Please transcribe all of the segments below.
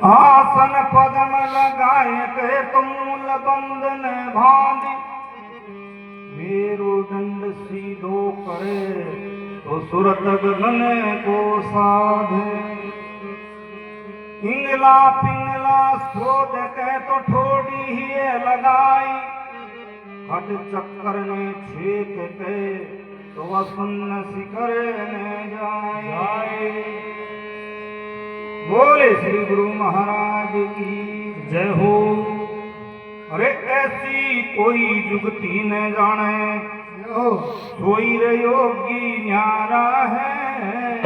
आसन पदम लगाए के तुमूल बंधन बांधी, मेरुदंड सीधो करे तो सुरत गगन को साधे। पिंगला पिंगला स्रोत के तो ठोड़ी ही लगाई, खट चक्कर ने छेक के तो वसन्न शिखर ने जाए। बोले श्री गुरु महाराज की जय हो। अरे ऐसी कोई जुगती न जाने, सोई रे योगी न्यारा है।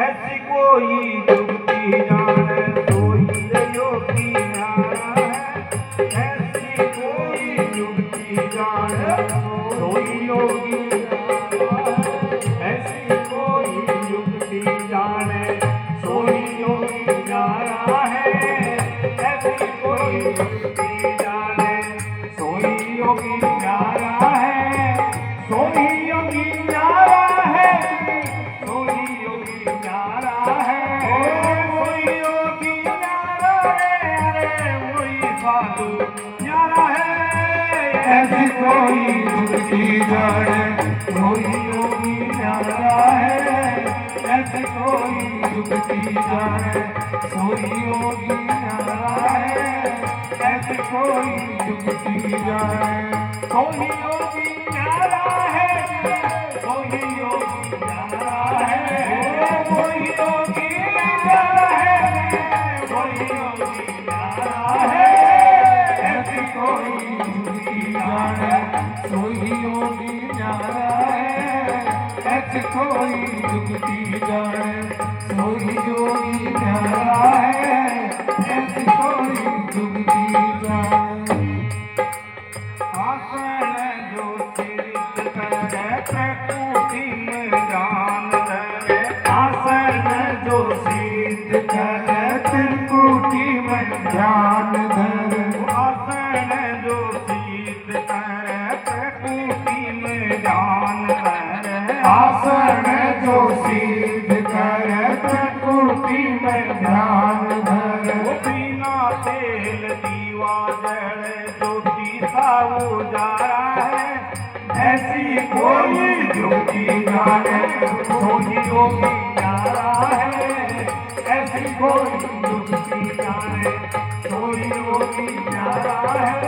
ऐसी कोई जुगती जाने, सोई रे योगी न्यारा है। ऐसी कोई जुगती जाने, सोई योगी न्यारा है। ऐसी कोई जुगती जाने, सोई योगी न्यारा है। ऐसी कोई जुगती जाने, सोई योगी न्यारा है। सोई योगी न्यारा है, सोई योगी न्यारा है। सोई योगी न्यारा है, अरे वही साधु न्यारा है। ऐसी कोई जुगती जाने, सोई योगी न्यारा है। ऐसी कोई जुगती जाने, सोई योगी न्यारा है। ऐसी कोई जुगती जाने, सोई योगी न्यारा है। सोई योगी न्यारा है। सोई योगी न्यारा है। सोई योगी न्यारा है। ऐसी कोई जुगती जाने, सोई योगी न्यारा है। ऐसी कोई जुगती जाने, सोई योगी न्यारा है। ऐसी कोई जुगती जाने। आसन जो सिरित करे, प्रकृति में जान धरे। आसन जो सिरित करे, त्रिकुटी में ध्यान धरे। आसन जो सिरित करे, प्रकृति में ध्यान धरे। आसन जो सिद्ध करे, प्रकृति में ध्यान धरे। बिना तेल दीवा जड़े, ज्योति सा उजाला है। ऐसी कोई ज्योति जाने, सोई योगी न्यारा है। ऐसी कोई ज्योति जाने, सोई योगी न्यारा है।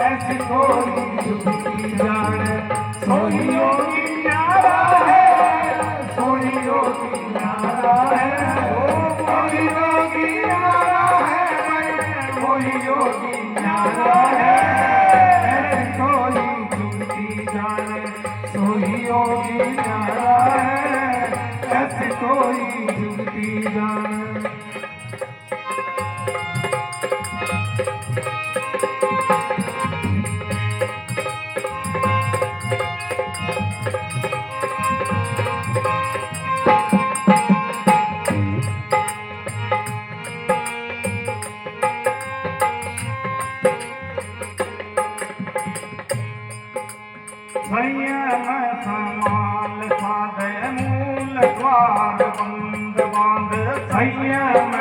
ऐसी कोई ज्योति जाने, सोई योगी न्यारा है। सोई योगी न्यारा है। सोई योगी न्यारा है। सोई योगी न्यारा है। ऐसी कोई जुगती जाने, सोई योगी न्यारा है। ऐसी कोई जुगती जाने। संयम समाल साधे, मूल द्वार बंद बांध। संयम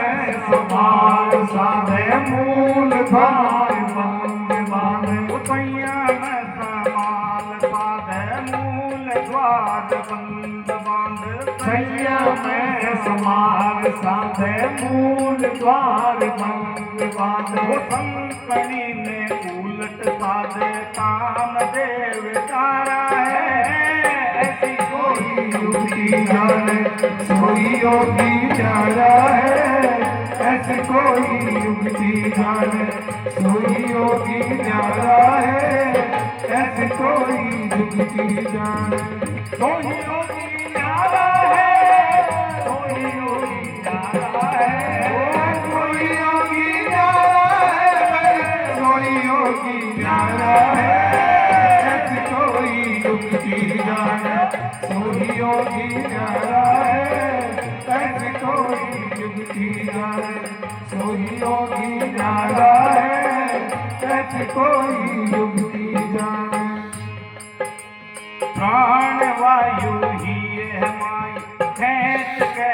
समाल साधे, मूल द्वार बंद बांध। संयम समाल साधे, मूल द्वार बंद बांध। संयम समाल साधे, मूल द्वार बंद बांध। संकणी ने उलट साधे, कामदेव तारा है। ऐसी कोई युक्ति जाने, सोई योगी न्यारा है। ऐसी कोई युक्ति जाने, सोई योगी न्यारा है। ऐसी कोई युक्ति जाने, सोई योगी न्यारा है। सोई योगी न्यारा है। सोई योगी न्यारा है। सोई योगी न्यारा है। ऐसी कोई युक्ति जाने, सोई योगी न्यारा है। ऐसी कोई युक्ति जाने, सोई योगी न्यारा है। ऐसी कोई युक्ति जाने। प्राण वायु ही है माई, खेत के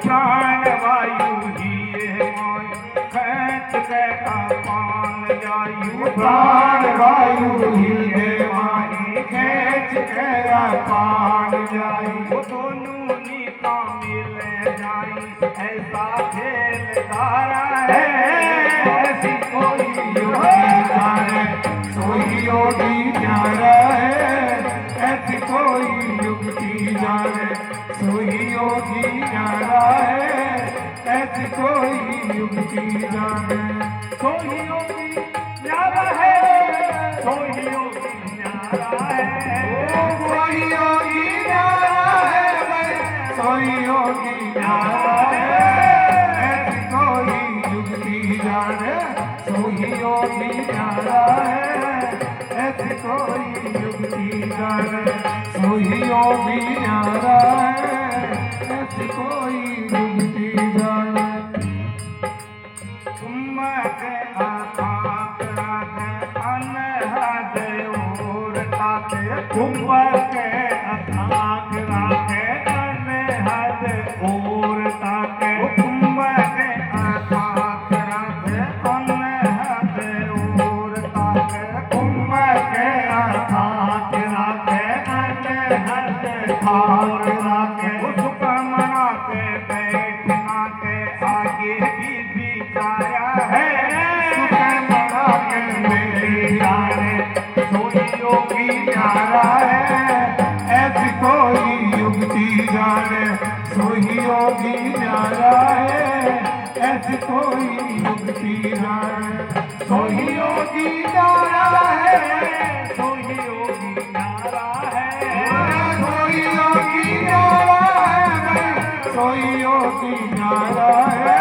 प्राण वायु हिए माय खेच के अपान जायु प्राण वायु हिए माही खेच के अपान जाई वो दोनों नीका मिल जाई ऐसा खेल धारा है ऐसी कोई योगी जाने सोई योगी न्यारा है ऐसी कोई युक्ति जाने सोई योगी न्यारा है ऐसी कोई युक्ति जाने सोई योगी न्यारा है सोई योगी न्यारा है सोई योगी न्यारा है सोई योगी न्यारा है ऐसी कोई युक्ति जाने सोई योगी न्यारा है ऐसी कोई युक्ति जाने सोई योगी न्यारा है ऐसी कोई युक्ति जाने तुम के आकाश रात अनहद और ताते तुम के आकाश रात अनहद और ताते तुम के आकाश रात अनहद और ताते कुंभ के अर्थात राखे अनहद ठार राखे सुख मना के बैठना के आगे भी बिचारा है सुख मना के मेरी जाने सोई योगी न्यारा है ऐसी कोई युक्ति जाने सोई योगी न्यारा है ऐसी कोई युक्ति जाने सोई योगी न्यारा है सोई योगी न्यारा है सोई योगी न्यारा है सोई योगी न्यारा है